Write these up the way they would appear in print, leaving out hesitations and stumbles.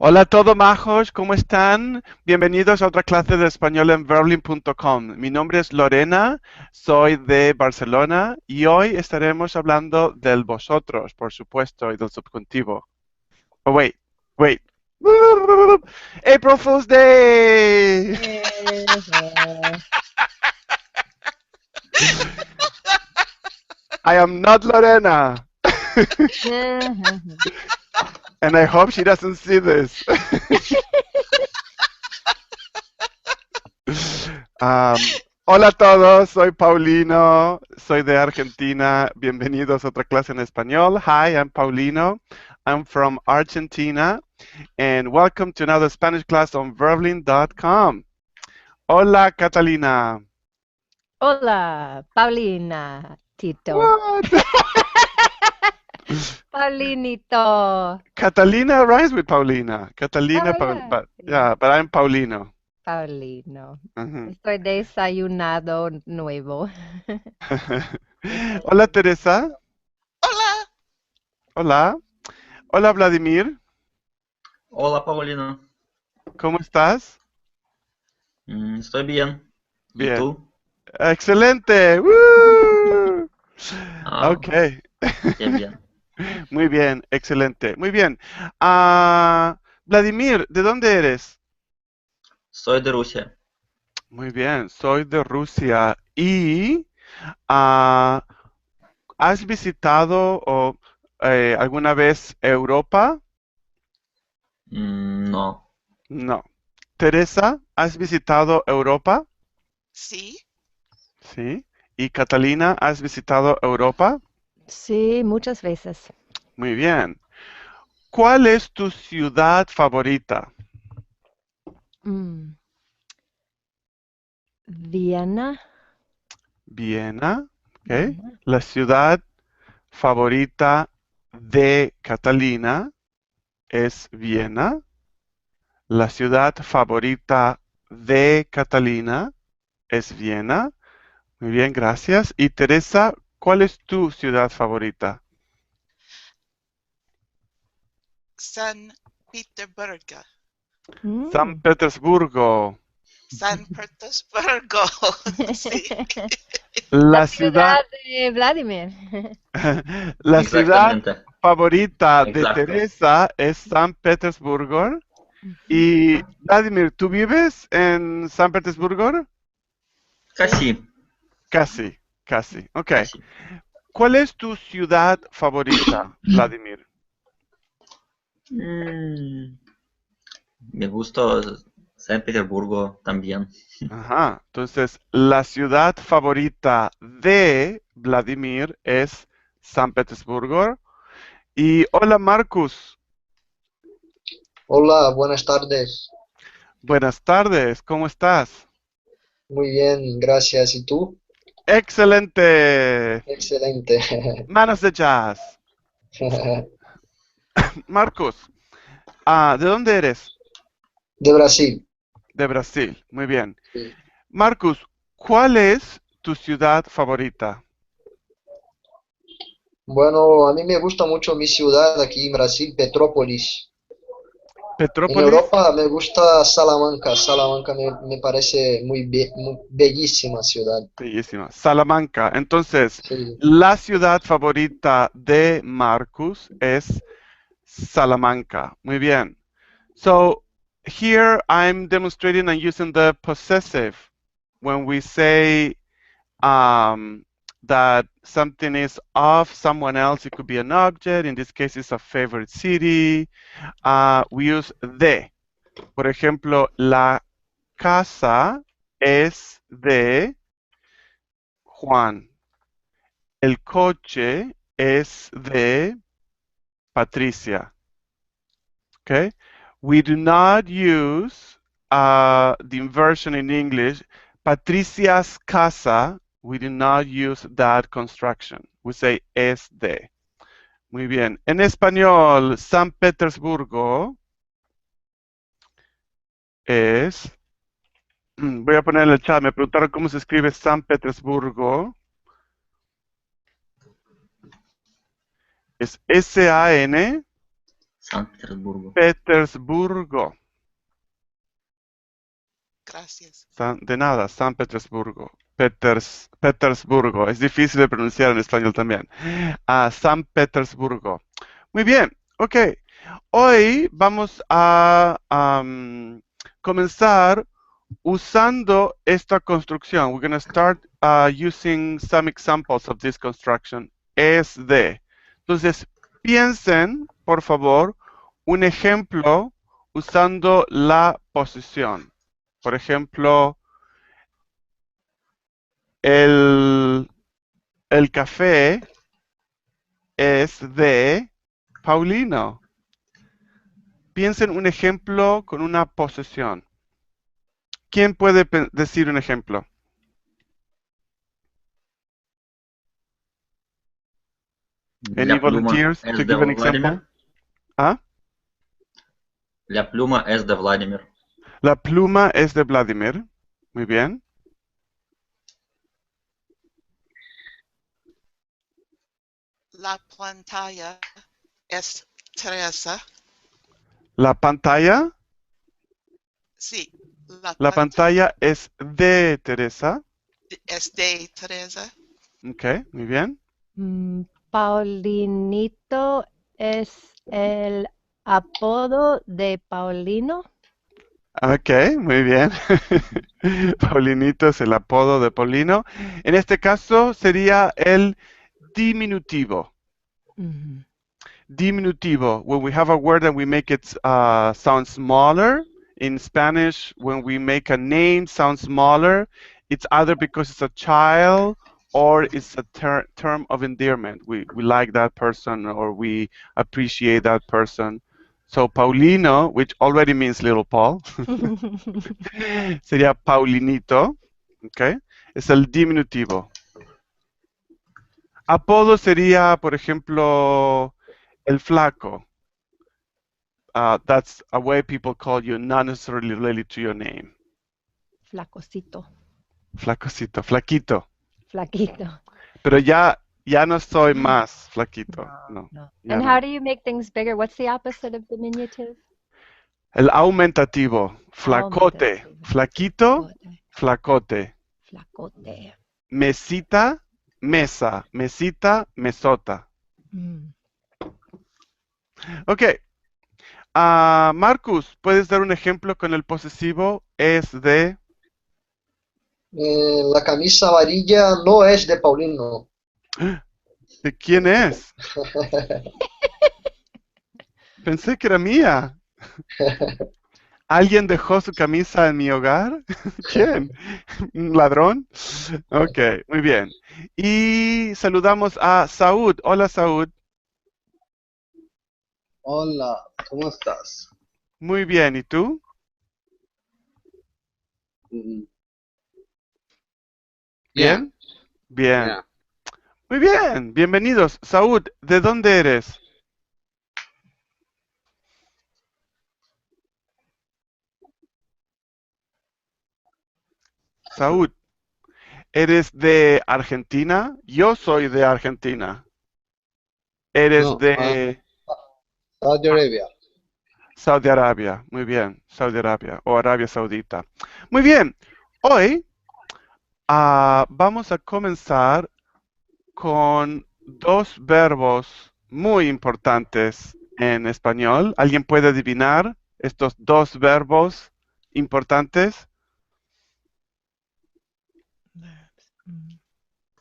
Hola a todos majos, ¿cómo están? Bienvenidos a otra clase de español en Verbling.com. Mi nombre es Lorena, soy de Barcelona y hoy estaremos hablando del vosotros, por supuesto, y del subjuntivo. Oh, wait. April Fool's Day! Ujú. I am not Lorena, and I hope she doesn't see this. Hola a todos, soy Paulino, soy de Argentina. Bienvenidos a otra clase en español. Hi, I'm Paulino. I'm from Argentina, and welcome to another Spanish class on Verbling.com. Hola, Catalina. Hola, Paulina, Tito. What? Paulinito. Catalina rhymes with Paulina. Catalina, Oh, yeah. but Yeah, yeah, but I'm Paulino. Paulino. Mhm. Estoy desayunado nuevo. Hola, Desayuno. Teresa. Hola, Hola. Hola, Vladimir. hola Paulino. ¿Cómo estás? Estoy bien. ¿Y Bien. tú? Excelente. ¡Woo! Ah, Ok. qué bien. Muy bien, excelente. Muy bien. Vladimir, ¿de dónde eres? Soy de Rusia. Muy bien, soy de Rusia. ¿Y ah, has visitado alguna vez Europa? No. No. Teresa, ¿has visitado Europa? sí, Sí. ¿Y Catalina, has visitado Europa? Sí, muchas veces. Muy bien. ¿Cuál es tu ciudad favorita? Mm, Viena. Viena, ¿ok? Viena. La ciudad favorita de Catalina es Viena. La ciudad favorita de Catalina es Viena. Muy bien, gracias. Y Teresa, ¿cuál es tu ciudad favorita? San Petersburgo. San Mm. Petersburgo. San Petersburgo. Sí, La La ciudad, ciudad de Vladimir. la ciudad exactamente. favorita de Exacto. Teresa es San Petersburgo. Ujú. Y Vladimir, ¿tú vives en San Petersburgo? Sí. Casi, Casi, casi. Ok. casi. ¿Cuál es tu ciudad favorita, Vladimir? Mm, Me gusta San Petersburgo también. Ajá. Entonces, la ciudad favorita de Vladimir es San Petersburgo. Y hola, Marcus. Hola, buenas tardes. Buenas tardes. ¿Cómo estás? Muy bien, gracias. ¿Y tú? Excelente. Excelente. Manos de jazz. Marcus, ¿de dónde eres? De Brasil. De Brasil. Muy bien. Sí. Marcus, ¿cuál es tu ciudad favorita? Bueno, a mí me gusta mucho mi ciudad aquí en Brasil, Petrópolis. En Petrópolis. Europa me gusta Salamanca. Salamanca me parece muy bellísima ciudad. Bellísima. Salamanca. Entonces, Sí. la ciudad favorita de Marcus es Salamanca. Muy bien. So, here I'm demonstrating and using the possessive when we say that something is of someone else. It could be an object. In this case, it's a favorite city. We use de. Por ejemplo, la casa es de Juan. El coche es de Patricia. Okay? We do not use the inversion in English. Patricia's casa, we do not use that construction. We say es de. Muy bien. En español, San Petersburgo es. Voy a poner en el chat. Me preguntaron cómo se escribe San Petersburgo. Es S-A-N. San Petersburgo. Petersburgo. Gracias. De nada, San Petersburgo. Petersburgo. Es difícil de pronunciar en español también. San Petersburgo. Muy bien. Ok. Hoy vamos a comenzar usando esta construcción. We're going to start using some examples of this construction. Es de. Entonces, piensen, por favor, un ejemplo usando la posición. Por ejemplo, el café es de Paulino. Piensen un ejemplo con una posesión. ¿Quién puede decir un ejemplo? Any La pluma volunteers es to de give an example? Vladimir. ¿Ah? La pluma es de Vladimir. La pluma es de Vladimir. Muy bien. La pantalla es Teresa. La pantalla. Sí, la La pantalla es de Teresa. es de Teresa. Ok, muy bien. Paulinito es el apodo de Paulino. Ok, muy bien. Paulinito es el apodo de Paulino. En este caso sería el diminutivo. Ujú. Diminutivo, when we have a word and we make it sound smaller. In Spanish, when we make a name sound smaller, it's either because it's a child or it's a term of endearment. We like that person or we appreciate that person. So Paulino, which already means little Paul, sería Paulinito, ¿ok? Es el diminutivo. Apodo sería, por ejemplo, el flaco. That's a way people call you, not necessarily related to your name. Flacosito, Flacocito, flaquito. flaquito. Pero ya no soy más flaquito. No, No. ya And no. how do you make things bigger? What's the opposite of diminutive? El aumentativo, flacote, Aumentativo. flaquito, Flacote. flacote. Flacote. Mesita, mesa, mesita, mesota. Mm. Ok. Marcus, ¿puedes dar un ejemplo con el posesivo? Es de... La camisa amarilla no es de Paulino. ¿De quién es? Pensé que era mía. ¿Alguien dejó su camisa en mi hogar? ¿Quién? ¿Un ladrón? Ok, muy bien. Y saludamos a Saúd. Hola, Saúd. Hola, ¿cómo estás? Muy bien. ¿Y tú? Mm, ¿Bien? Bien. yeah. Muy bien. Bienvenidos. Saúd, ¿de dónde eres? Saúd, ¿eres de Argentina? Yo soy de Argentina. ¿Eres No, de Saudi Arabia. Saudi Arabia? Muy bien. Saudi Arabia o Arabia Saudita. Muy bien. Hoy vamos a comenzar con dos verbos muy importantes en español. ¿Alguien puede adivinar estos dos verbos importantes? Mm.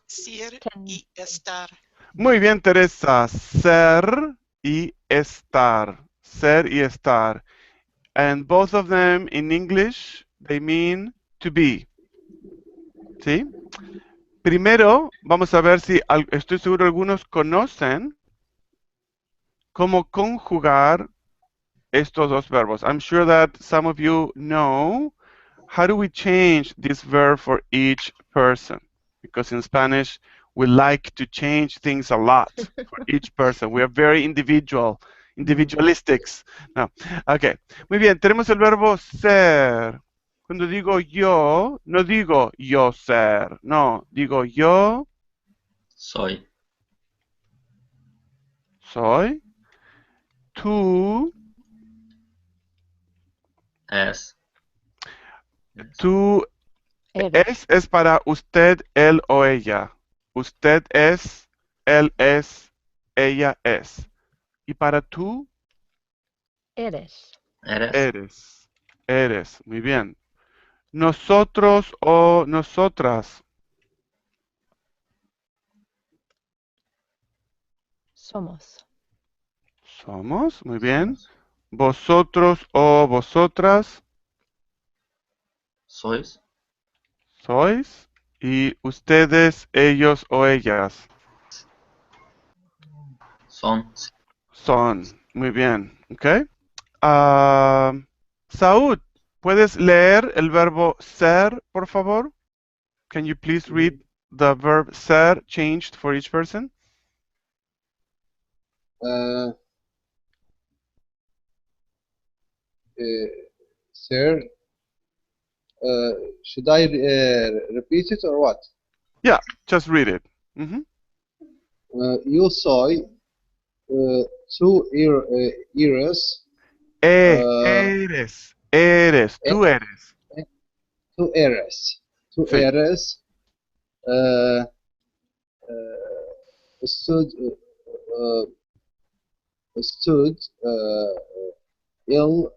Ser Ten- y estar. Muy bien, Teresa. Ser y estar. Ser y estar. And both of them in English, they mean to be. ¿Sí? Primero, vamos a ver si estoy seguro algunos conocen cómo conjugar estos dos verbos. I'm sure that some of you know how do we change this verb for each person? Because in Spanish, we like to change things a lot for each person. We are very individualistics. No. Okay. Muy bien, tenemos el verbo ser. Cuando digo yo, no digo yo ser. No, digo yo Soy. soy. tú, Es. tú Eres. es para usted, él o ella. Usted es, él es, ella es. Y para tú, Eres. Eres. eres. Eres. Muy bien. Nosotros o nosotras. Somos. Somos. Muy bien. Somos. Vosotros o vosotras. Sois. Sois. Y ustedes, ellos o ellas. Son. Son. Muy bien. ¿Ok? Ah, Saúd, ¿puedes leer el verbo ser, por favor? Can you please read the verb ser changed for each person? Uh, Sir, should I repeat it or what? Yeah, just read it. Mhm. You saw two ears, Eres, eres, e- tú eres. two ears, two Sí, ears uh, stood uh, stood il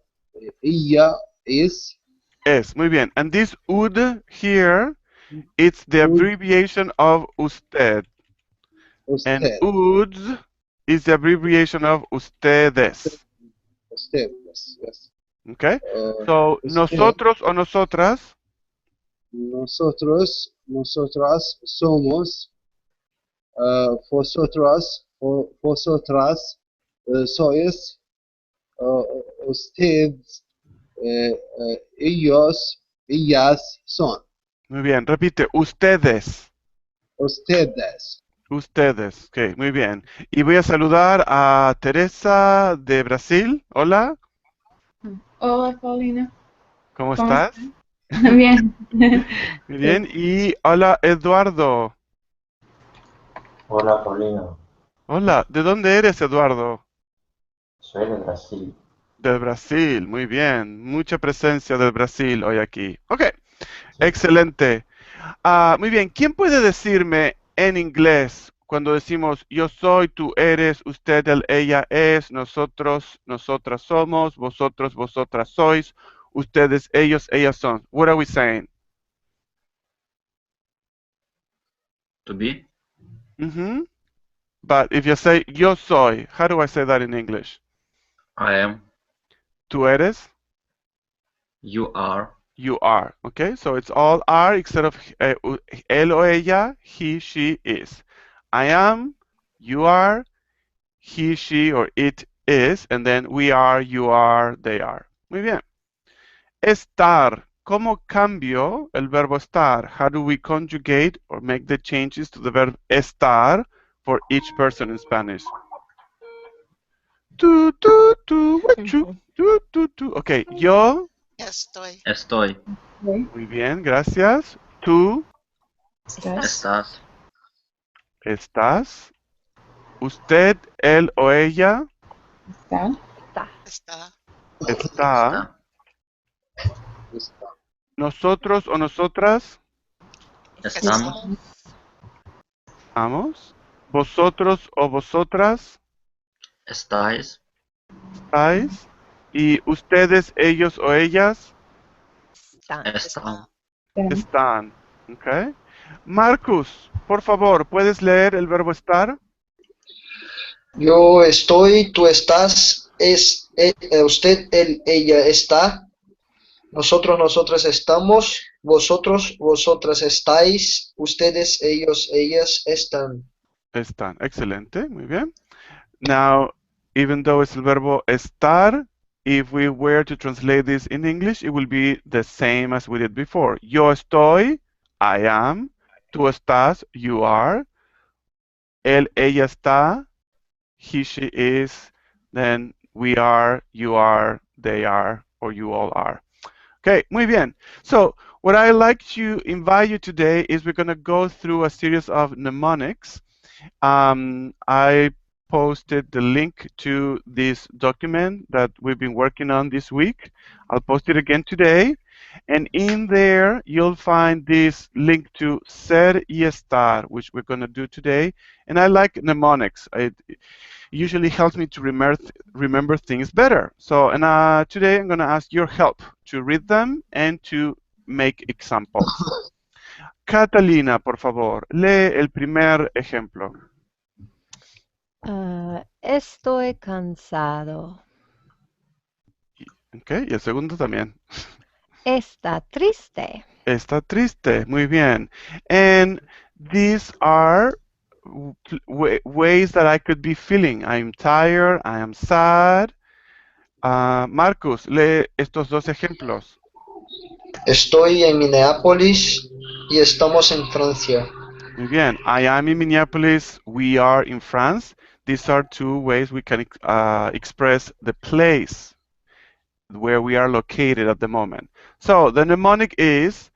ella is es. Muy bien. And this ud here, it's the would abbreviation of usted. And usted uds is the abbreviation of ustedes. usted yes. Okay? Uh, So, usted nosotros o nosotras, nosotras somos vosotras sois ustedes ellas son muy bien, repite, ustedes. ustedes. Ustedes, ok, muy bien. Y voy a saludar a Teresa de Brasil. Hola, Hola, Paulino. ¿cómo ¿Cómo estás? estás? Bien. Muy Sí. bien. Y hola, Eduardo. Hola Paulino, Hola, ¿de dónde eres, Eduardo? soy de Brasil. Del Brasil, muy bien. Mucha presencia del Brasil hoy aquí. Ok, Sí. excelente. Muy bien, ¿quién puede decirme en inglés cuando decimos yo soy, tú eres, usted, él, ella es, nosotros, nosotras somos, vosotros, vosotras sois, ustedes, ellos, ellas son? What are we saying? To be. Mhm. But if you say yo soy, how do I say that in English? I am. Tú eres, You are. you are. Okay, so it's all are instead of él o ella, he, she, is. I am, you are, he, she, or it is, and then we are, you are, they are. Muy bien. Estar. ¿Cómo cambio el verbo estar? How do we conjugate or make the changes to the verb estar for each person in Spanish? Tu, tu, tu, wachu, tu. Ok, yo. Estoy. Estoy. Muy bien, gracias. Tú Estás. Estás. estás. Usted, él o ella Está. Está. Está. está. Está. Está. Nosotros o nosotras Estamos. estamos. Vosotros o vosotras Estáis. estáis. Y ustedes, ellos o ellas Están. Están. están. ¿Ok? Marcus, por favor, ¿puedes leer el verbo estar? Yo estoy, tú estás, usted, él, ella está, nosotros, nosotras estamos, vosotros, vosotras estáis, ustedes, ellos, ellas están. Están. Excelente, muy bien. Now, even though it's el verbo estar, if we were to translate this in English, it will be the same as we did before. Yo estoy, I am. Tú estás, you are. Él, ella está, he, she is. Then we are, you are, they are, or you all are. Okay, muy bien. So, what I like to invite you today is we're going to go through a series of mnemonics. I posted the link to this document that we've been working on this week. I'll post it again today. And in there, you'll find this link to ser y estar, which we're going to do today. And I like mnemonics. It usually helps me to remember things better. So, and today I'm going to ask your help to read them and to make examples. Catalina, por favor, lee el primer ejemplo. Estoy cansado. Okay, y el segundo también. Está triste. Está triste. Muy bien. And these are ways that I could be feeling. I'm tired, I am sad. Marcus, lee estos dos ejemplos. Estoy en Minneapolis y estamos en Francia. Muy bien. I am in Minneapolis. We are in France. These are two ways we can express the place where we are located at the moment. So the mnemonic is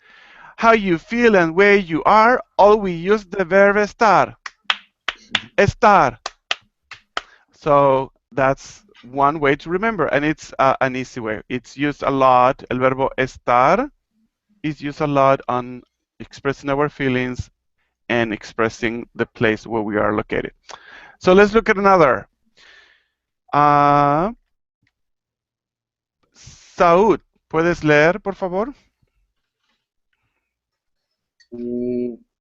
how you feel and where you are. All we use the verb estar. Estar. So that's one way to remember, and it's an easy way. It's used a lot. El verbo estar is used a lot on expressing our feelings and expressing the place where we are located. So let's look at another. Saud, ¿puedes leer, por favor?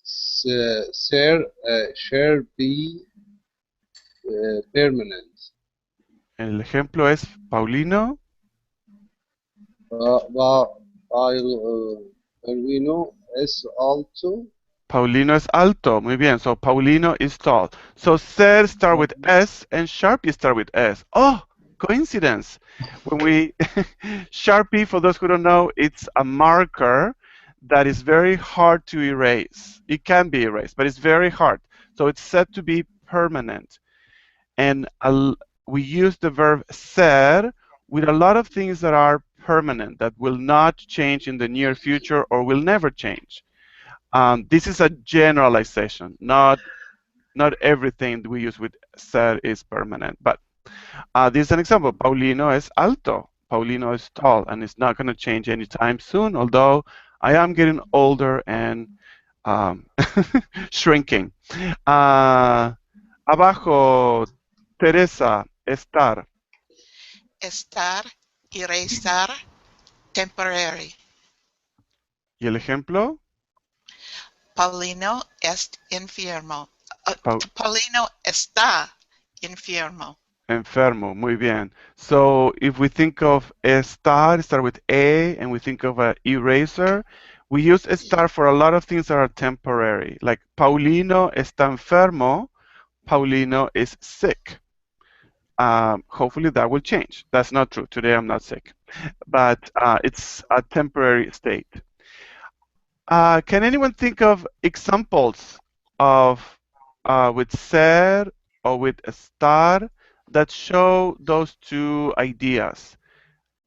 Sir shall be permanent. El ejemplo es Paulino. Paulino is also. Paulino es alto. Muy bien. So Paulino is tall. So ser start with S and Sharpie start with S. Oh, coincidence. When we Sharpie, for those who don't know, it's a marker that is very hard to erase. It can be erased, but it's very hard. So it's said to be permanent. And we use the verb ser with a lot of things that are permanent, that will not change in the near future or will never change. This is a generalization. Not everything we use with ser is permanent. But this is an example. Paulino es alto. Paulino is tall, and it's not going to change anytime soon, although I am getting older and shrinking. Abajo, Teresa, estar. Estar y restar, temporary. ¿Y el ejemplo? Paulino est enfermo. Paulino está enfermo. Enfermo, muy bien. So if we think of estar, start with A, and we think of an eraser, we use estar for a lot of things that are temporary. Like Paulino está enfermo, Paulino is sick. Hopefully that will change. That's not true. Today I'm not sick. But it's a temporary state. Can anyone think of examples of with ser or with estar that show those two ideas?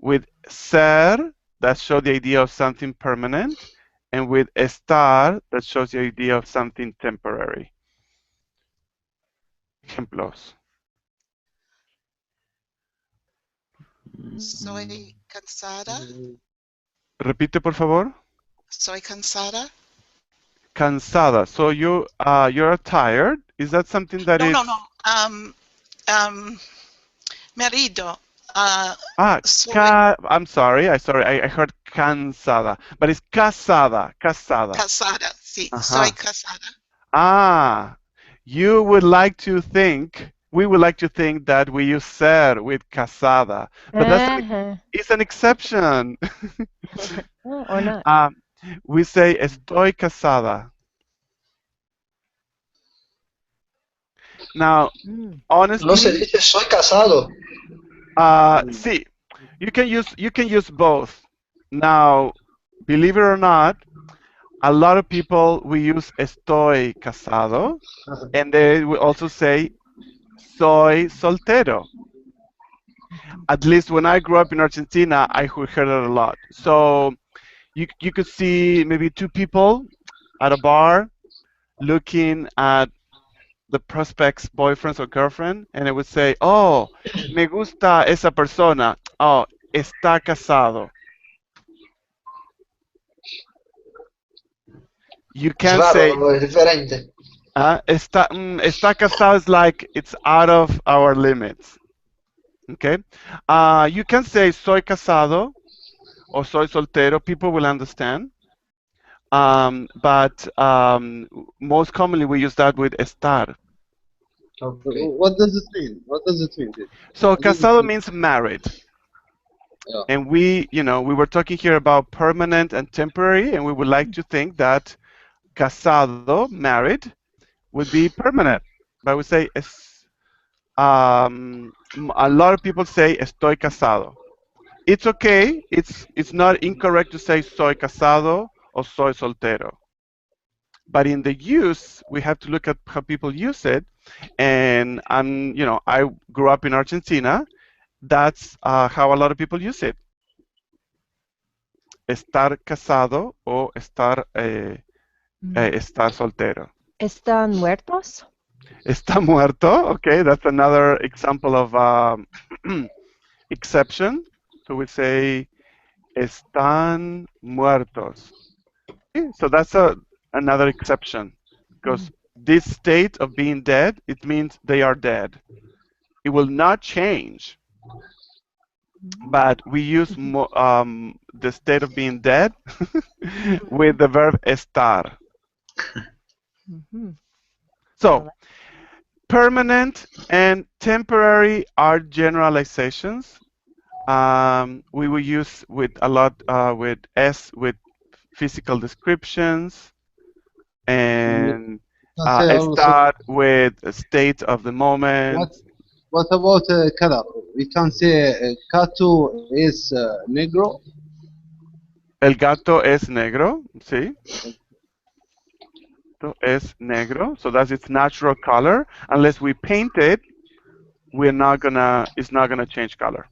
With ser, that shows the idea of something permanent, and with estar, that shows the idea of something temporary. Ejemplos. Soy cansada. Repite, por favor. Soy cansada. Cansada. So you're tired. Is that something that is? No. Marido. I'm sorry. I heard cansada, but it's casada. Casada. Casada. Sí. Soy casada. You would like to think. We would like to think that we use ser with casada, but it's an exception. Or not. We say estoy casada. Now, honestly, No se dice soy casado. see, you can use both. Now, believe it or not, a lot of people we use estoy casado, and they will also say soy soltero. At least when I grew up in Argentina, I heard it a lot. So you could see maybe two people at a bar looking at the prospect's boyfriend or girlfriend, and it would say, "Oh, me gusta esa persona. Oh, está casado." You Es can raro, say, ¿no? Es diferente. está casado is like it's out of our limits. Okay? You can say soy casado or soy soltero. People will understand. But most commonly we use that with estar. Okay. What does it mean? What does it mean? So What does it casado mean? means married. Yeah. And we were talking here about permanent and temporary, and we would like to think that casado, married, would be permanent. But we say, a lot of people say estoy casado. It's okay. It's not incorrect to say soy casado or soy soltero. But in the use, we have to look at how people use it. And I grew up in Argentina. That's how a lot of people use it. Estar casado o estar soltero. ¿Están muertos? Está muerto. Okay, that's another example of exception. So we say están muertos. Okay, so that's another exception because this state of being dead, it means they are dead. It will not change. But we use the state of being dead with the verb estar. So, permanent and temporary are generalizations. We will use with a lot with with physical descriptions, and Say also, estar with a state of the moment. what about color? We can say Kato is negro. El gato es negro, sí. Gato es negro, so that's its natural color. Unless we paint it, it's not gonna change color.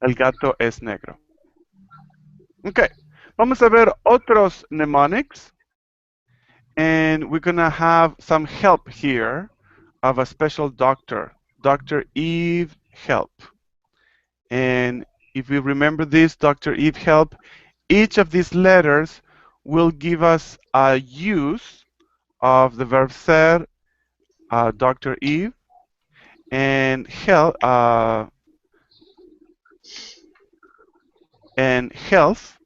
El gato es negro. Okay, vamos a ver otros mnemonics, and we're gonna have some help here of a special doctor, Dr. Eve Help. And if we remember this, Dr. Eve Help, each of these letters will give us a use of the verb ser, Dr. Eve, and help, and health,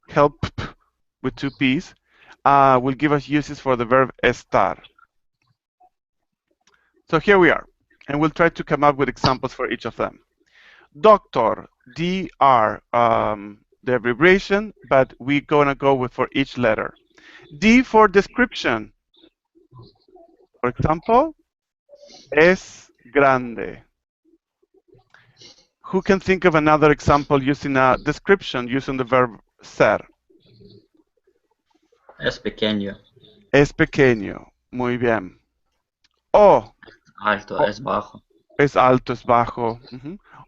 help with two P's, will give us uses for the verb estar. So here we are, and we'll try to come up with examples for each of them. Doctor, DR, the abbreviation, but we're gonna go with for each letter. D for description. For example, es grande. Who can think of another example using a description using the verb ser? Es pequeño. Es pequeño. Muy bien. O. Alto, es bajo. Es alto, es bajo.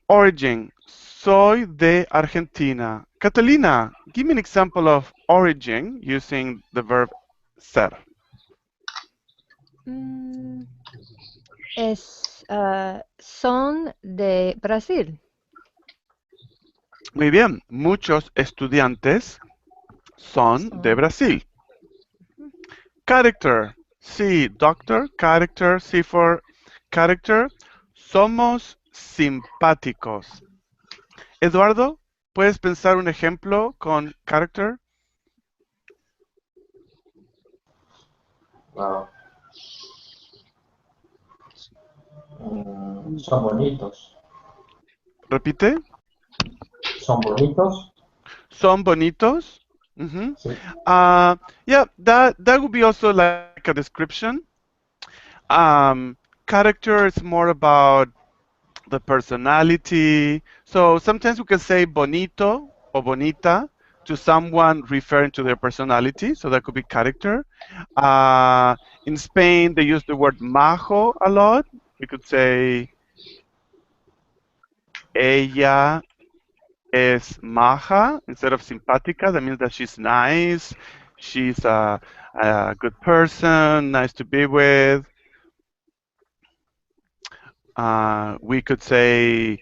Origin. Soy de Argentina. Catalina, give me an example of origin using the verb ser. Son de Brasil. Muy bien. Muchos estudiantes son de Brasil. Character. Sí, doctor. Character. Sí for character. Somos simpáticos. Eduardo, ¿puedes pensar un ejemplo con character? Wow. Son bonitos. Repite. Son bonitos. Son bonitos. Sí. Yeah, that would be also like a description. Character is more about the personality. So sometimes we can say bonito or bonita to someone referring to their personality. So that could be character. In Spain, they use the word majo a lot. We could say ella es maja instead of simpática. That means that she's nice. She's a good person, nice to be with. We could say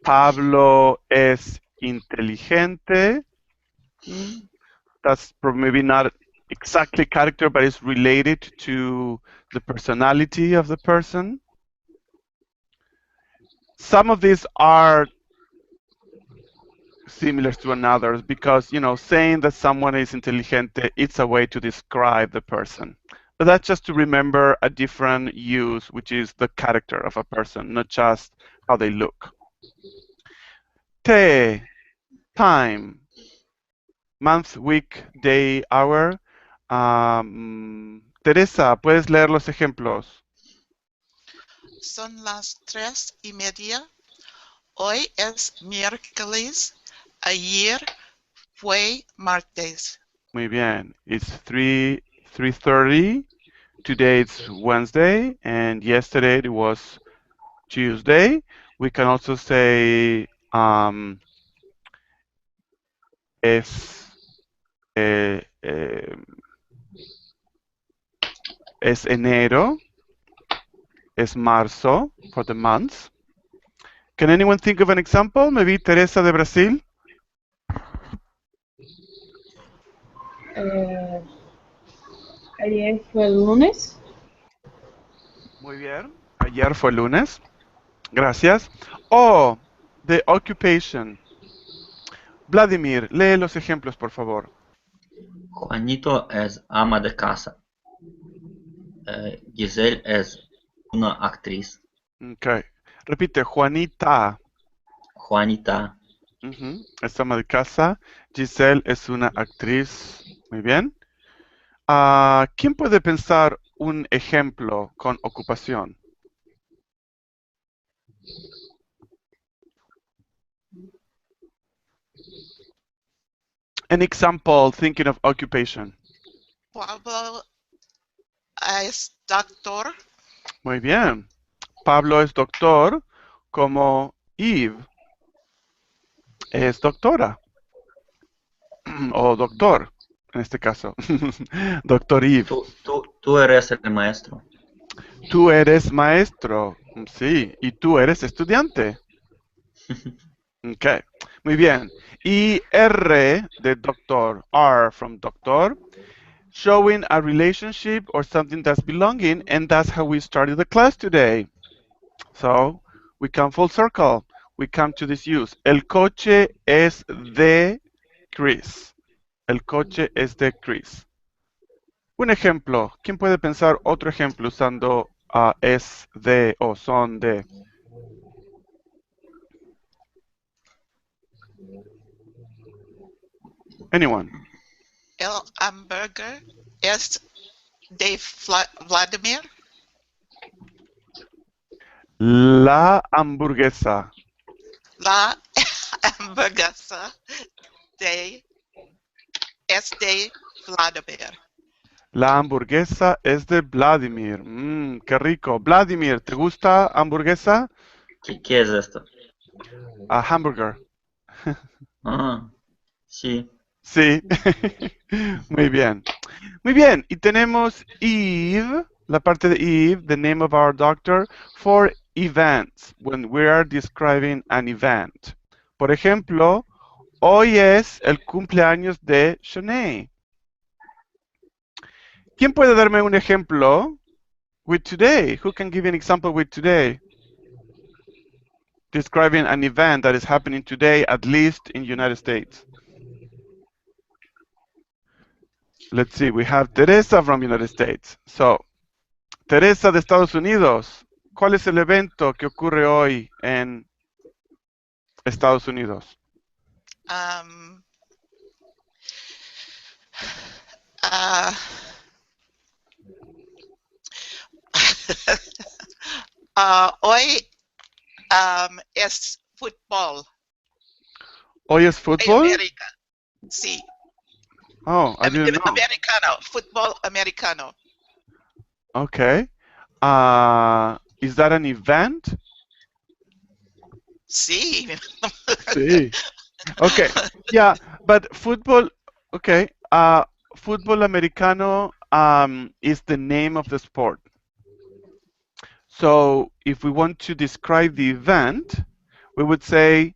Pablo es inteligente. That's maybe not exactly character, but it's related to the personality of the person. Some of these are similar to another because, you know, saying that someone is inteligente, it's a way to describe the person. But that's just to remember a different use, which is the character of a person, not just how they look. Te, time, month, week, day, hour. Teresa, ¿puedes leer los ejemplos? Son las 3:30. Hoy es miércoles. Ayer fue martes. Muy bien. It's 3:30. Today it's Wednesday, and yesterday it was Tuesday. We can also say es enero, es marzo for the months. Can anyone think of an example? Maybe Teresa de Brasil. Ayer fue el lunes. Muy bien. Ayer fue lunes. Gracias. O the occupation. Vladimir, lee los ejemplos, por favor. Juanito es ama de casa. Giselle es una actriz. Okay. Repite, Juanita. Juanita. Es ama de casa. Giselle es una actriz. Muy bien. ¿Quién puede pensar un ejemplo con ocupación? An example thinking of occupation. Pablo es doctor. Muy bien. Pablo es doctor, como Eve es doctora. O doctor, en este caso. Doctor Eve. Tú eres el maestro. Tú eres maestro. Sí. Y tú eres estudiante. Ok. Muy bien. Y R de doctor, R from doctor, showing a relationship or something that's belonging, and that's how we started the class today. So we come full circle. We come to this use. El coche es de Chris. El coche es de Chris. Un ejemplo. ¿Quién puede pensar otro ejemplo usando es de o son de? Anyone? El hamburger es de Vladimir. La hamburguesa. La hamburguesa es de Vladimir. La hamburguesa es de Vladimir. Qué rico. Vladimir, ¿te gusta hamburguesa? ¿Qué es esto? Hamburger. Sí. Sí. Muy bien. Muy bien. Y tenemos Eve, la parte de Eve, the name of our doctor, for events, when we are describing an event. Por ejemplo, hoy es el cumpleaños de Shanae. ¿Quién puede darme un ejemplo with today? Who can give an example with today? Describing an event that is happening today, at least in the United States. Let's see, we have Teresa from United States. So, Teresa de Estados Unidos, ¿cuál es el evento que ocurre hoy en Estados Unidos? Hoy es fútbol. ¿Hoy es fútbol? América. Sí. Oh, I didn't know. Americano, fútbol americano. Okay. Is that an event? Sí. Sí. Okay. Yeah, but football, okay. fútbol americano is the name of the sport. So if we want to describe the event, we would say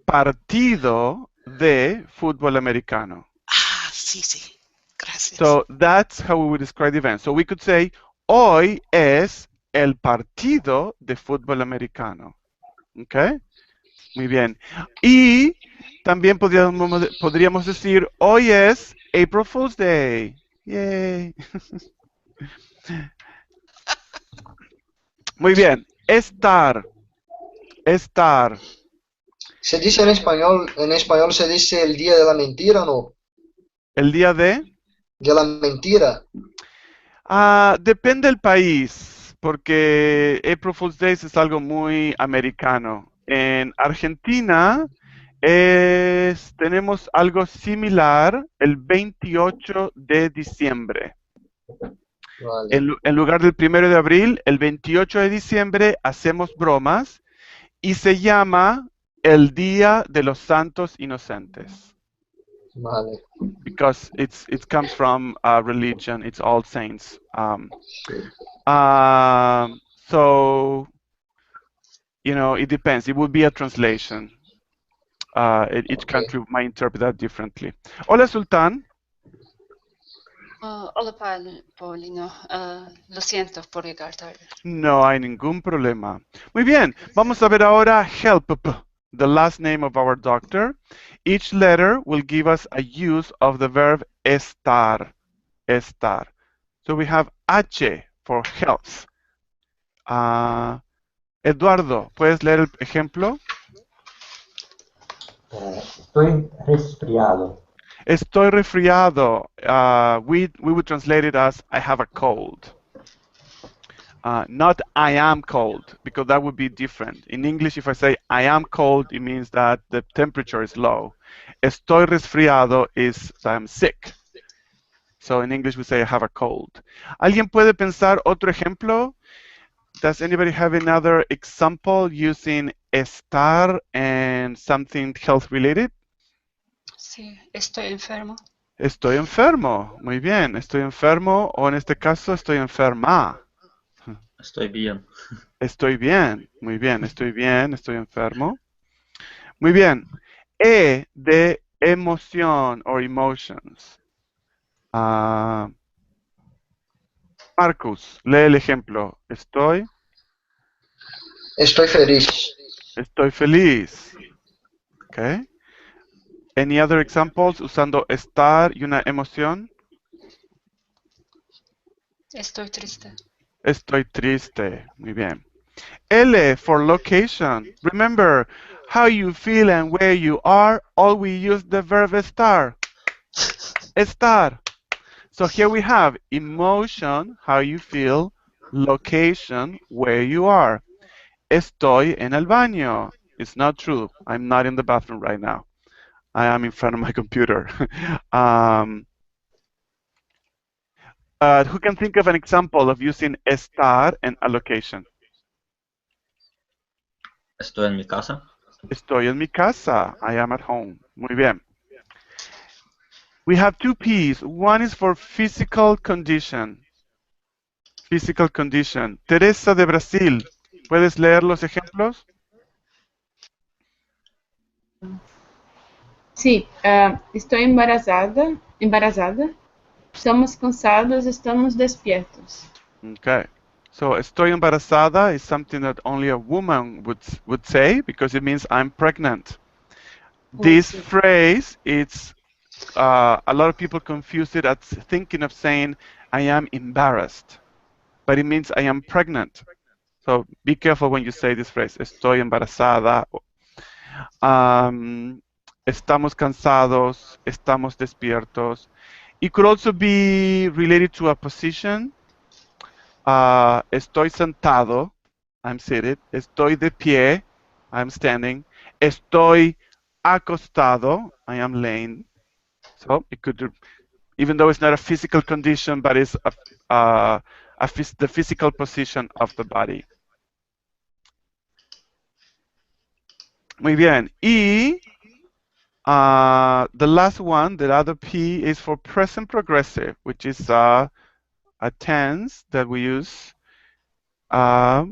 partido de fútbol americano. Ah, sí, sí. Gracias. So that's how we would describe the event. So we could say, hoy es el partido de fútbol americano. ¿Ok? Muy bien. Y también podríamos decir, hoy es April Fool's Day. Yay. Muy bien. Estar. Estar. Se dice en español se dice el día de la mentira, ¿no? El día de... De la mentira. Depende del país, porque April Fool's Day es algo muy americano. En Argentina tenemos algo similar el 28 de diciembre. Vale. En lugar del 1 de abril, el 28 de diciembre hacemos bromas y se llama el Día de los Santos Inocentes. Vale. Because it comes from religion, it's All Saints. So, you know, it depends. It would be a translation. Each country might interpret that differently. Hola, Sultán. Hola, Paulino. Lo siento por llegar tarde. No hay ningún problema. Muy bien. Vamos a ver ahora help, the last name of our doctor. Each letter will give us a use of the verb estar. Estar. So we have H for health. Eduardo, ¿puedes leer el ejemplo? Estoy resfriado. Estoy resfriado. We would translate it as I have a cold. Not I am cold, because that would be different. In English, if I say I am cold, it means that the temperature is low. Estoy resfriado is I'm sick. So in English, we say I have a cold. ¿Alguien puede pensar otro ejemplo? Does anybody have another example using estar and something health related? Sí, estoy enfermo. Estoy enfermo. Muy bien. Estoy enfermo o en este caso estoy enferma. Estoy bien. Estoy bien. Muy bien. Estoy bien. Estoy enfermo. Muy bien. E de emoción or emotions. Marcus, lee el ejemplo. Estoy feliz. Estoy feliz. Okay. Any other examples usando estar y una emoción? Estoy triste. Estoy triste. Muy bien. L for location. Remember, how you feel and where you are, all we use the verb estar. Estar. So here we have emotion, how you feel, location, where you are. Estoy en el baño. It's not true. I'm not in the bathroom right now. I am in front of my computer. Who can think of an example of using estar and a location? Estoy en mi casa. Estoy en mi casa. I am at home. Muy bien. We have two P's. One is for physical condition. Physical condition. Teresa de Brasil, ¿puedes leer los ejemplos? Sí, estoy embarazada. Estamos cansados, estamos despiertos. Okay. So estoy embarazada is something that only a woman would say because it means I'm pregnant. This phrase, it's a lot of people confuse it as thinking of saying I am embarrassed, but it means I am pregnant. So be careful when you say this phrase. Estoy embarazada. Estamos cansados. Estamos despiertos. It could also be related to a position. Estoy sentado. I'm seated. Estoy de pie. I'm standing. Estoy acostado. I am laying. So it could, even though it's not a physical condition, but it's the physical position of the body. Muy bien. Y The last one, the other P, is for present progressive, which is a tense that we use. Vamos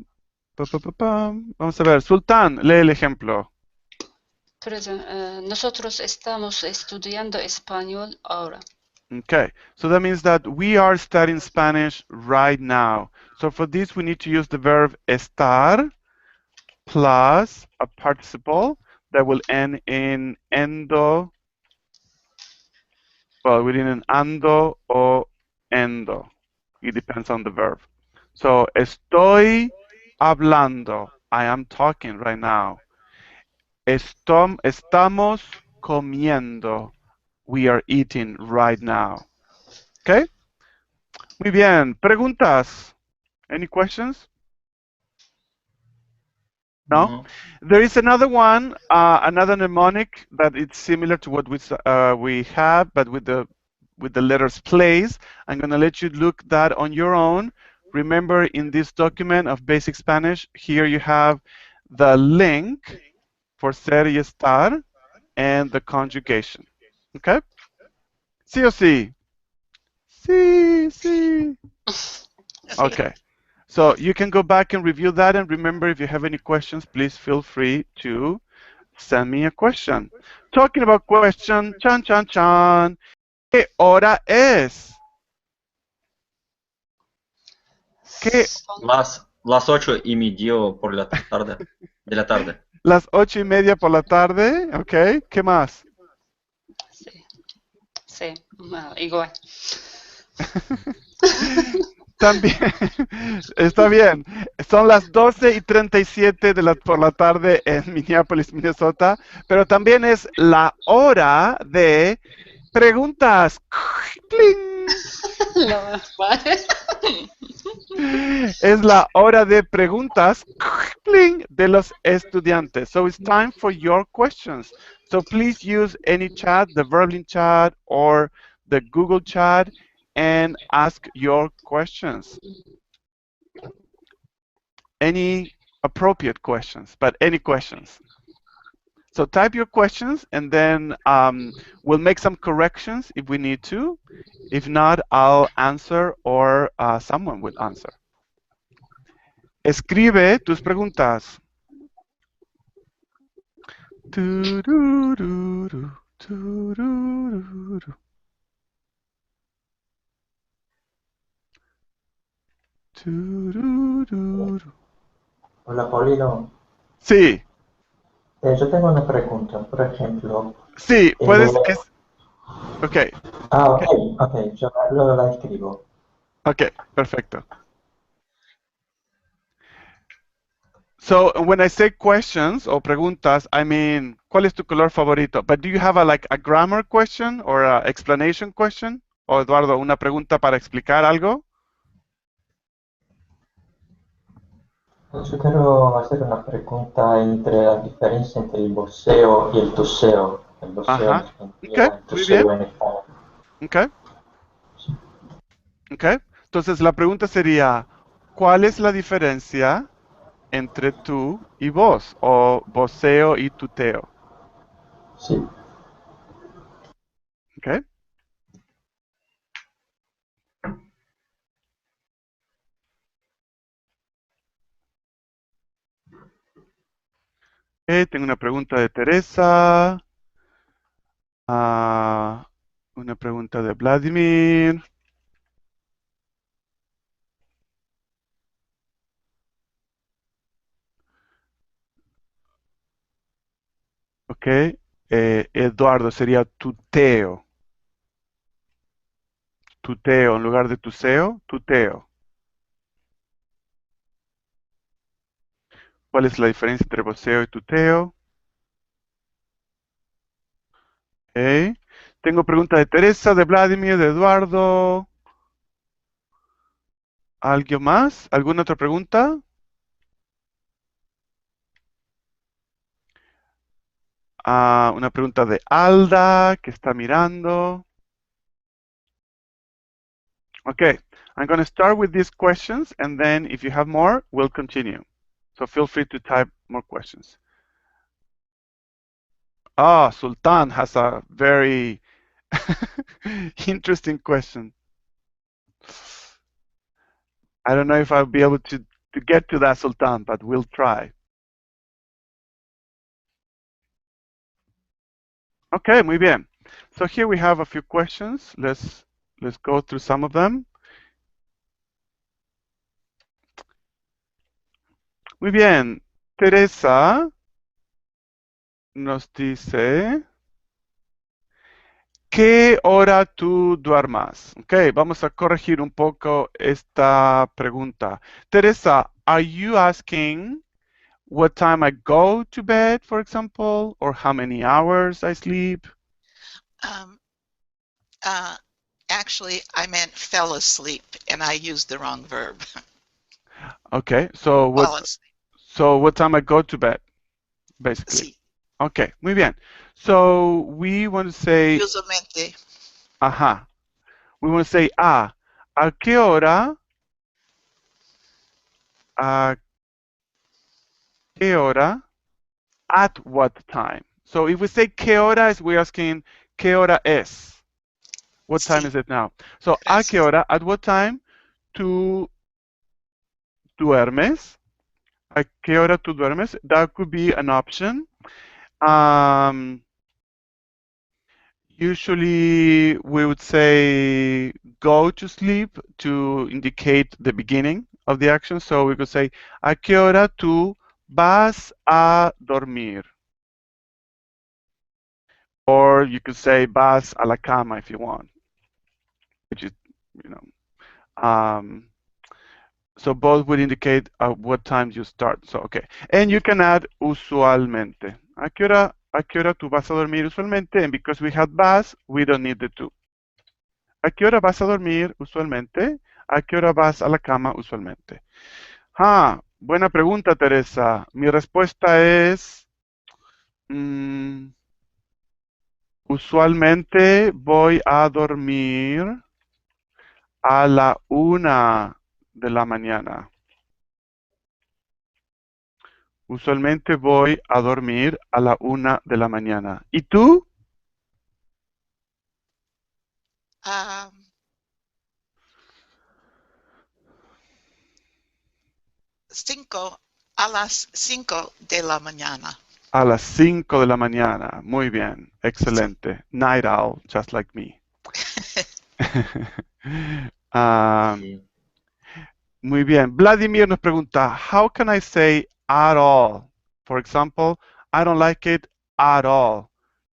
a ver, Sultán, lee el ejemplo. Nosotros estamos estudiando español ahora. Okay, so that means that we are studying Spanish right now. So for this, we need to use the verb estar plus a participle that will end in endo. Well, within an ando or endo. It depends on the verb. So, estoy hablando. I am talking right now. Estamos comiendo. We are eating right now. Okay? Muy bien. Preguntas? Any questions? No? There is another one, another mnemonic that it's similar to what we have, but with the letters place. I'm going to let you look that on your own. Remember, in this document of Basic Spanish, here you have the link for ser y estar and the conjugation. Okay? Sí o sí? Sí, sí. Okay. So you can go back and review that, and remember, if you have any questions, please feel free to send me a question. Talking about question, chan, chan, chan. ¿Qué hora es? ¿Qué? Las 8:30 por la tarde, de la tarde. Las 8:30 por la tarde, ok. ¿Qué más? Sí, igual. También, está bien. Son las 12:37 por la tarde en Minneapolis, Minnesota, pero también es la hora de preguntas. ¡Pling! Es la hora de preguntas ¡pling! De los estudiantes. So it's time for your questions. So please use any chat, the Verbling chat or the Google chat, and ask your questions. Any appropriate questions, but any questions. So type your questions, and then we'll make some corrections if we need to. If not, I'll answer, or someone will answer. Escribe tus preguntas. Turururu, turururu. Turururu. Hola, Paulino. Sí. Yo tengo una pregunta, por ejemplo. Sí, puedes que... Ok. Ok, yo la escribo. Ok, perfecto. So when I say questions o preguntas, I mean, ¿cuál es tu color favorito? But do you have a grammar question or a explanation question? O Eduardo, una pregunta para explicar algo? Yo quiero hacer una pregunta entre la diferencia entre el voceo y el tuseo. El voceo en español, el tuseo en español. Okay. Okay. Entonces la pregunta sería, ¿cuál es la diferencia entre tú y vos, o voceo y tuteo? Sí. Okay. Tengo una pregunta de Teresa. Una pregunta de Vladimir. Ok. Eduardo, sería tuteo. Tuteo, en lugar de tuseo, tuteo. ¿Cuál es la diferencia entre voceo y tuteo? Ok. Tengo pregunta de Teresa, de Vladimir, de Eduardo. ¿Alguien más? ¿Alguna otra pregunta? Una pregunta de Alda, que está mirando. Okay, I'm going to start with these questions, and then if you have more, we'll continue. So feel free to type more questions. Ah, Sultan has a very interesting question. I don't know if I'll be able to get to that, Sultan, but we'll try. Okay, muy bien. So here we have a few questions. Let's go through some of them. Muy bien. Teresa nos dice, ¿qué hora tú duermas? Ok, vamos a corregir un poco esta pregunta. Teresa, are you asking what time I go to bed, for example, or how many hours I sleep? Um, actually, I meant fell asleep, and I used the wrong verb. Okay, so Fall asleep. what time I go to bed, basically. Sí. Okay, muy bien. So we want to say, Usualmente. ajá, we want to say, ¿a qué hora? ¿A qué hora? At what time? So if we say ¿qué hora? is we're asking ¿qué hora es? What time Sí. is it now? So ¿a qué Gracias. hora? At what time tú duermes? ¿A qué hora tú duermes? That could be an option. Usually we would say go to sleep to indicate the beginning of the action. So we could say, ¿a qué hora tú vas a dormir? Or you could say vas a la cama if you want, which is, you know, so both would indicate what time you start. So, okay. And you can add usualmente. ¿A qué hora tú vas a dormir usualmente? And because we had vas, we don't need the to. ¿A qué hora vas a dormir usualmente? ¿A qué hora vas a la cama usualmente? Ah, buena pregunta, Teresa. Mi respuesta es, usualmente voy a dormir a la 1 de la mañana. Usualmente voy a dormir a la 1 de la mañana. ¿Y tú? A las 5 de la mañana. A las 5 de la mañana. Muy bien. Excelente. Night owl, just like me. Sí. Muy bien. Vladimir nos pregunta, how can I say at all? For example, I don't like it at all.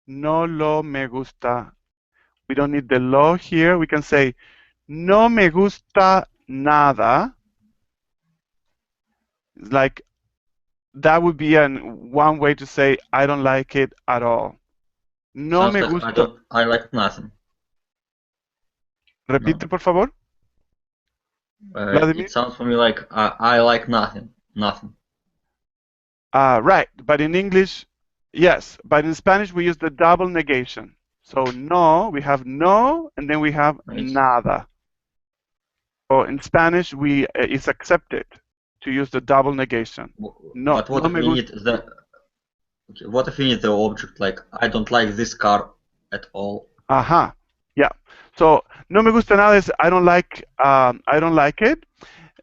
No lo me gusta. We don't need the lo here. We can say, no me gusta nada. Like, that would be one way to say, I don't like it at all. No Sounds me like gusta. I like nothing. Repite, No. por favor. Vladimir? It sounds for me like I like nothing. Nothing. Right, but in English, yes, but in Spanish we use the double negation. So no, we have no, and then we have nada. So in Spanish, it's accepted to use the double negation. No, But what no if me we gusta. need the what if we need the object like I don't like this car at all? Aha, yeah. So no me gusta nada is I don't like it.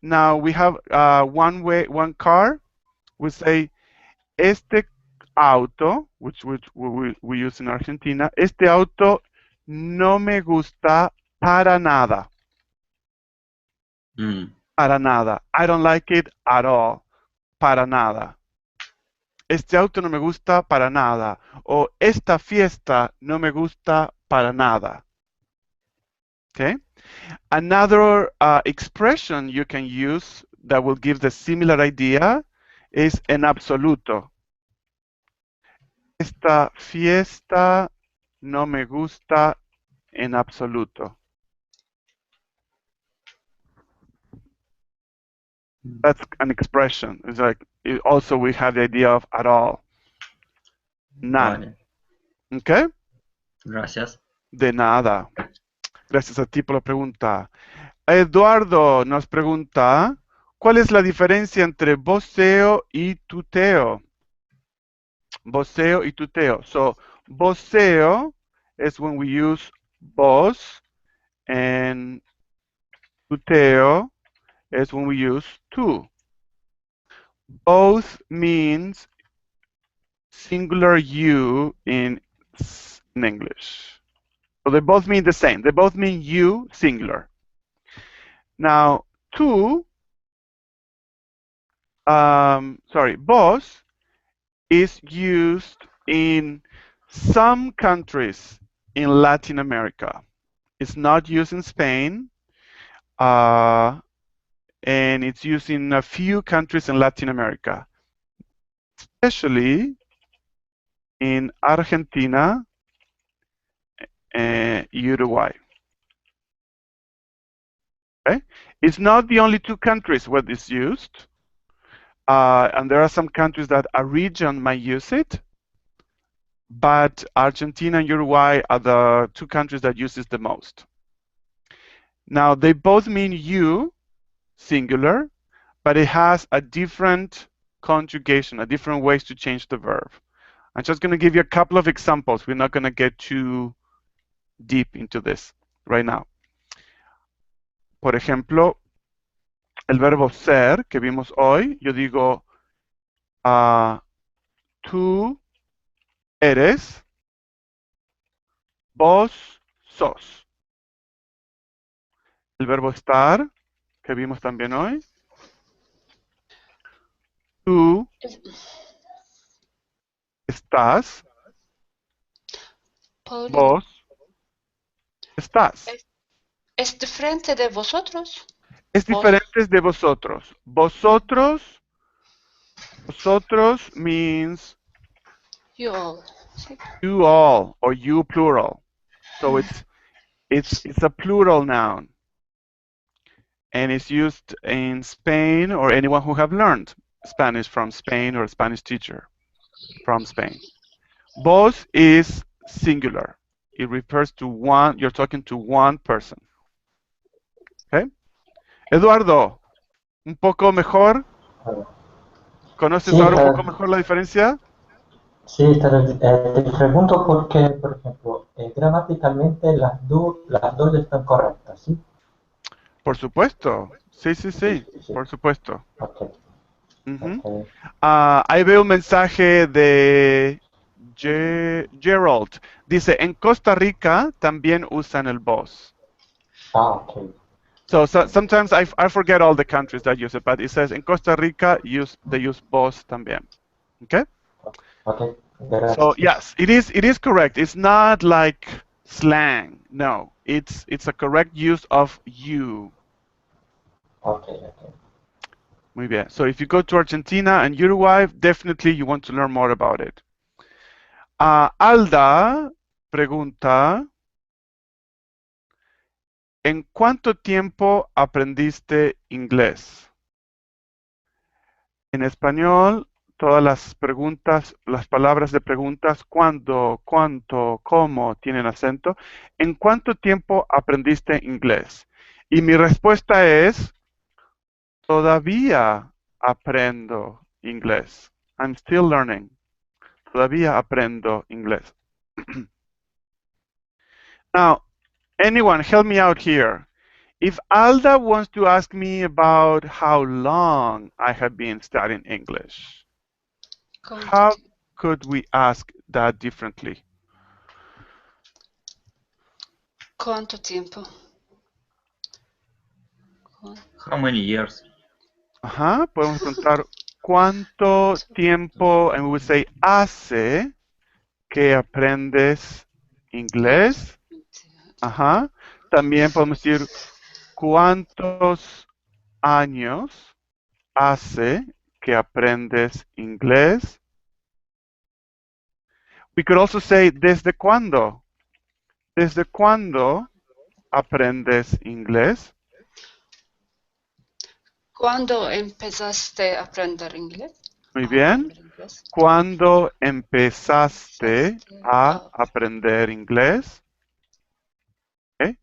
Now we have one car. We say este auto, which we use in Argentina. Este auto no me gusta para nada. Para nada. I don't like it at all. Para nada. Este auto no me gusta para nada. O esta fiesta no me gusta para nada. Okay? Another expression you can use that will give the similar idea is en absoluto. Esta fiesta no me gusta en absoluto. That's an expression. It's like also we have the idea of at all. None. Vale. Okay? Gracias. De nada. Gracias a ti por la pregunta. Eduardo nos pregunta, ¿cuál es la diferencia entre voceo y tuteo? Voceo y tuteo. So, voceo is when we use vos, and tuteo is when we use tú. Both means singular you in English. So they both mean the same. They both mean you, singular. Now, tú, vos is used in some countries in Latin America. It's not used in Spain, and it's used in a few countries in Latin America, especially in Argentina and Uruguay. Okay? It's not the only two countries where it's used, and there are some countries that a region might use it, but Argentina and Uruguay are the two countries that use it the most. Now, they both mean you, singular, but it has a different conjugation, a different ways to change the verb. I'm just going to give you a couple of examples. We're not going to get too deep into this right now. Por ejemplo, el verbo ser que vimos hoy, yo digo, tú eres, vos sos. El verbo estar, que vimos también hoy, tú estás, Paulino, vos estás. ¿es diferente de vosotros? Es diferente de vosotros. Vosotros means You all. Sí. you all or you plural. So it's a plural noun. And it's used in Spain or anyone who have learned Spanish from Spain or a Spanish teacher from Spain. Vos is singular. It refers to one, you're talking to one person. Okay? Eduardo, un poco mejor. ¿Conoces Sí, ahora un poco mejor la diferencia? sí, te pregunto porque, por ejemplo, gramaticalmente las dos están correctas, ¿sí? Por supuesto. Sí. Por supuesto. Ok. Ujú. Ok. Ahí veo un mensaje de Gerald. Dice, en Costa Rica también usan el vos. Ok. So sometimes I forget all the countries that use it, but it says in Costa Rica they use vos también. Okay? Ok. Gracias. So yes, it is correct. It's not like slang. No, it's a correct use of you. Okay. Muy bien. So if you go to Argentina and Uruguay, definitely you want to learn more about it. Alda pregunta, ¿en cuánto tiempo aprendiste inglés? En español, todas las preguntas, las palabras de preguntas, cuándo, cuánto, cómo, tienen acento. ¿En cuánto tiempo aprendiste inglés? Y mi respuesta es, todavía aprendo inglés. I'm still learning. Todavía aprendo inglés. Now, anyone help me out here. If Alda wants to ask me about how long I have been studying English, how could we ask that differently? ¿Cuánto tiempo? How many years? Ajá, podemos contar cuánto tiempo, and we would say, hace que aprendes inglés. Ajá. También podemos decir cuántos años hace que aprendes inglés. We could also say, ¿desde cuándo? ¿Desde cuándo aprendes inglés? ¿Cuándo empezaste a aprender inglés? Muy bien. ¿Cuándo empezaste a aprender inglés? ¿Okay?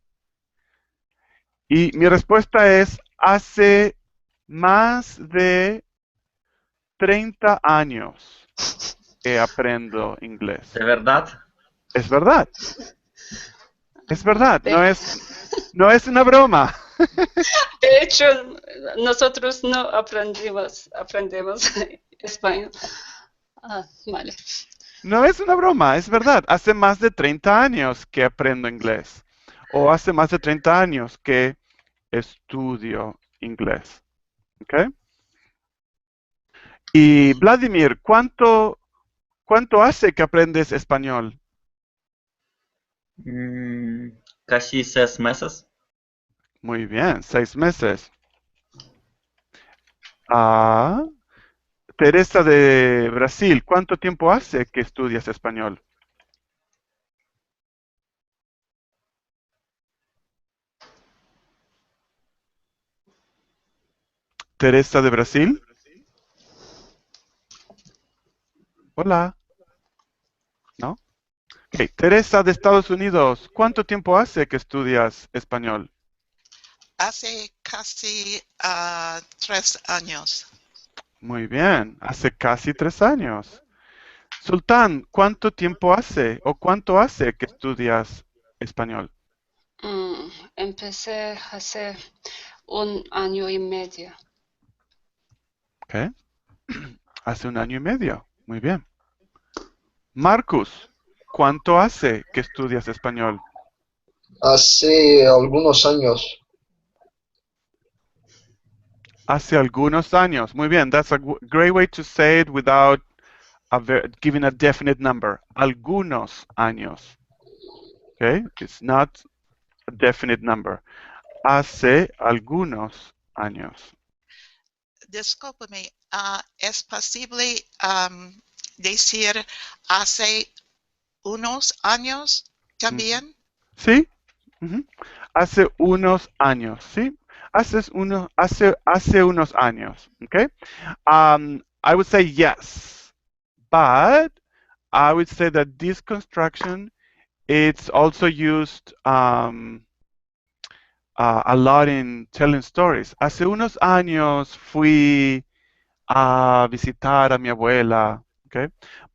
Y mi respuesta es, hace más de 30 años. que aprendo inglés. ¿De verdad? Es verdad. Es verdad. De, No es una broma. de hecho, nosotros no aprendemos español. Ah, vale. No es una broma, es verdad. Hace más de 30 años que aprendo inglés. O hace más de 30 años que estudio inglés. ¿Ok? Y Vladimir, ¿cuánto hace que aprendes español? Casi 6 meses. Muy bien, 6 meses. Ah, Teresa de Brasil, ¿cuánto tiempo hace que estudias español? Teresa de Brasil. Hola. ¿No? Ok, Teresa de Estados Unidos, ¿cuánto tiempo hace que estudias español? Hace casi 3 años. Muy bien, hace casi 3 años. Sultán, ¿cuánto tiempo hace o cuánto hace que estudias español? Empecé hace 1 año y medio. Ok. Hace 1 año y medio. Muy bien. Marcus, ¿cuánto hace que estudias español? Hace algunos años. Hace algunos años. Muy bien. That's a great way to say it without giving a definite number. Algunos años. Okay? It's not a definite number. Hace algunos años. Discúlpame, ¿es posible decir hace unos años también? Sí. Hace unos años, ¿sí? Hace unos años, okay? I would say yes, but I would say that this construction, it's also used a lot in telling stories. Hace unos años fui a visitar a mi abuela, okay?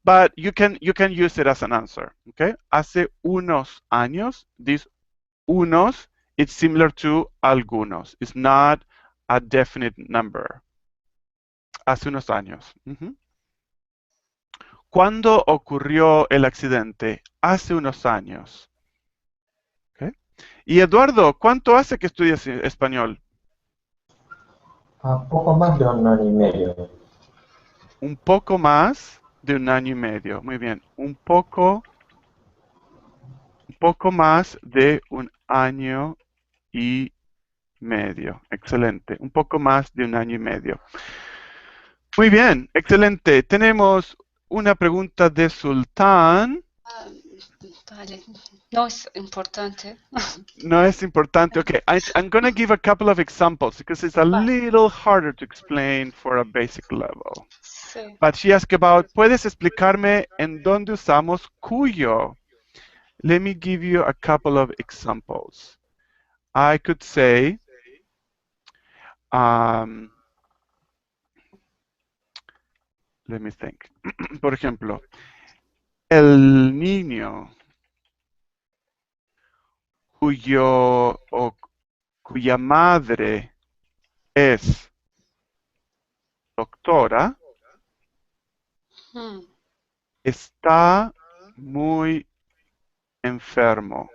But you can use it as an answer, okay? Hace unos años, this unos, it's similar to algunos. It's not a definite number. Hace unos años. ¿Cuándo ocurrió el accidente? Hace unos años. Okay. Y Eduardo, ¿cuánto hace que estudias español? Poco más de 1 año y medio. Un poco más de 1 año y medio. Muy bien. Un poco más de 1 año y medio. Excelente. Un poco más de 1 año y medio. Muy bien, excelente. Tenemos una pregunta de Sultán. Vale, no es importante. No es importante. Okay, I'm going to give a couple of examples because it's a little harder to explain for a basic level. Sí. But she asked about, ¿puedes explicarme en dónde usamos cuyo? Let me give you a couple of examples. I could say, let me think. Por ejemplo, el niño cuya madre es doctora, está muy enfermo.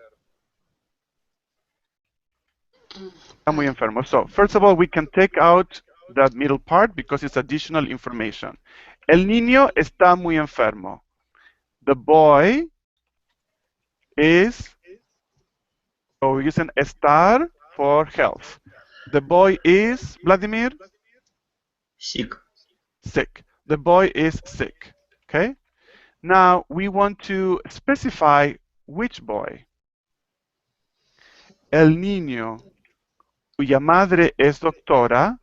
Está muy enfermo. So, first of all, we can take out that middle part because it's additional information. El niño está muy enfermo. The boy is, so we're using estar for health. The boy is, Vladimir? Sick. Sick. The boy is sick. Okay? Now we want to specify which boy. El niño cuya madre es doctora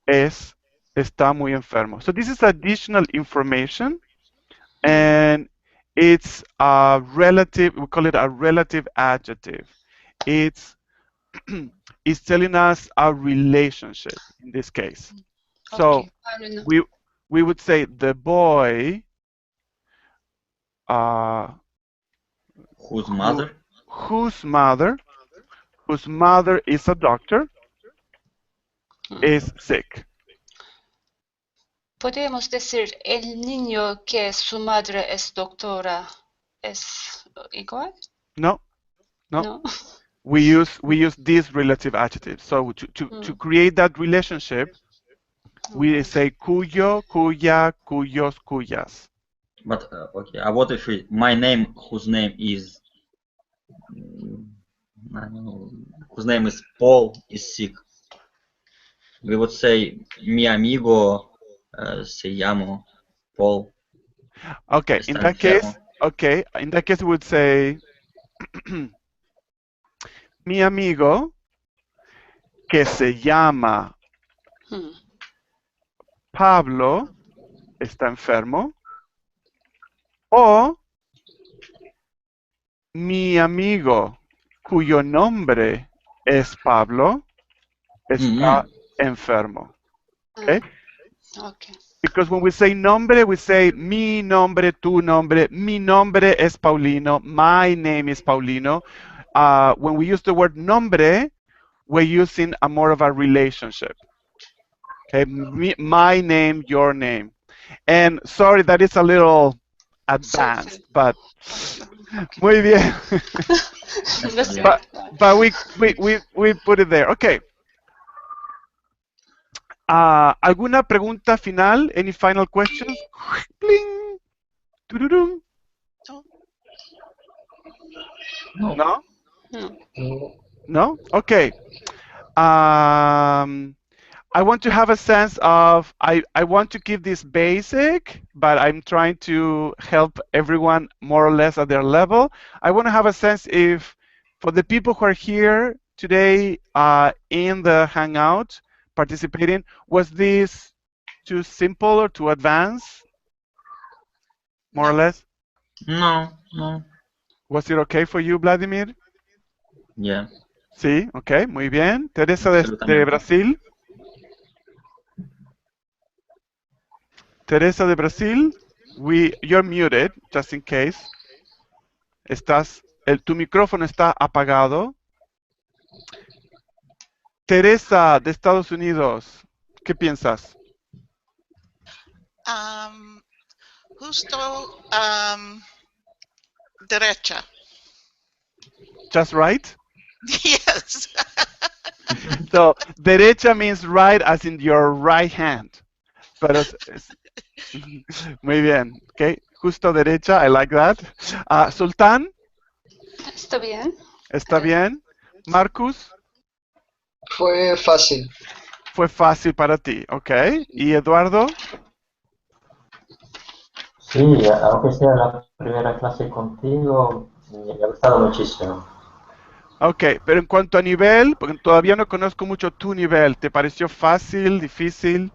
está muy enfermo. So this is additional information, and it's a relative, we call it a relative adjective. It's telling us a relationship in this case. So Okay. we would say the boy Whose mother? whose mother is a doctor is sick. Podemos decir, el niño que su madre es doctora es igual? No, no. No. We use these relative adjectives. So to create that relationship, we say cuyo, cuya, cuyos, cuyas. But okay, what if my name, whose name is Paul, is sick? We would say mi amigo se llama Paul. Okay, in that case, we would say mi amigo que se llama Pablo está enfermo, o mi amigo cuyo nombre es Pablo está enfermo. Okay? Okay. Because when we say nombre, we say mi nombre, tu nombre, mi nombre es Paulino, my name is Paulino. When we use the word nombre, we're using a more of a relationship. Okay, my name, your name. And sorry, that is a little advanced, but muy bien. but we put it there. Okay. ¿Alguna pregunta final? Any final questions? Bling. Tururum. No? No? Okay. I want to have a sense of, I want to keep this basic, but I'm trying to help everyone more or less at their level. I want to have a sense if, for the people who are here today in the Hangout participating, was this too simple or too advanced? More or less? No. Was it okay for you, Vladimir? Yeah. Sí, okay, muy bien. Teresa de Brasil. Teresa de Brasil, you're muted, just in case. Tu micrófono está apagado. Teresa de Estados Unidos, ¿qué piensas? Justo derecha. Just right? Yes. So, derecha means right as in your right hand. Pero muy bien, okay. Justo derecha, I like that. Sultán? Está bien. ¿Está bien? Marcus? Fue fácil. Fue fácil para ti, ok. ¿Y Eduardo? Sí, aunque sea la primera clase contigo, me ha gustado muchísimo. Ok, pero en cuanto a nivel, porque todavía no conozco mucho tu nivel, ¿te pareció fácil, difícil?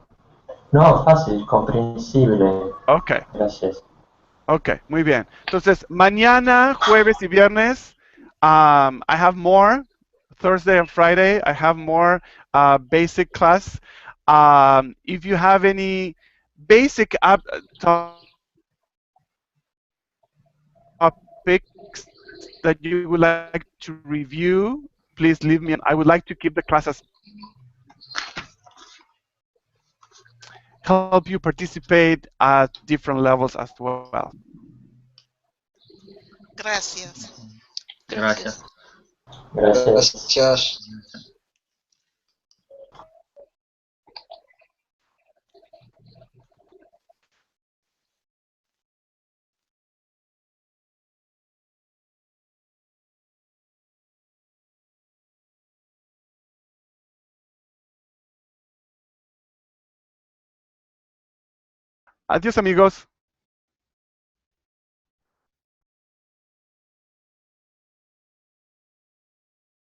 No, fácil, comprensible. Ok. Gracias. Ok, muy bien. Entonces, mañana, jueves y viernes, I have more. Thursday and Friday, I have more basic class. If you have any basic topics that you would like to review, please leave me. I would like to keep the class as help you participate at different levels as well. Gracias. Gracias. Gracias. Adiós, amigos.